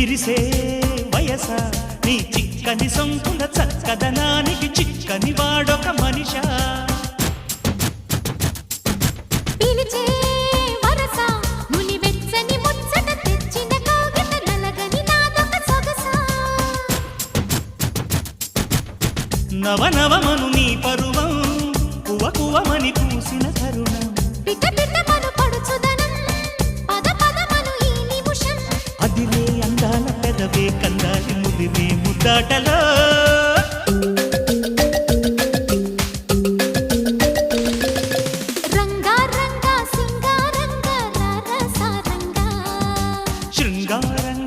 విరిసే వయస నీ చిక్కని సొంపుల చక్కదనానికి చిక్కని వాడొక మనిషా పిలిచే వరస నులి వెచ్చని ముచ్చట తెచ్చిన కాగిత నలగని నాదొక సొగసా నవనవమను నీ పరువం కువ కువమని పూసిన తరుణం పిట పిటమను పడుచుదనం పద పదమను ఈ నిమిషం అదిలే అందాల పెదవే కందాలి ముదిరే ముద్దాటలో రంగా రంగా సింగారంగా రరసారంగా శృంగారంగా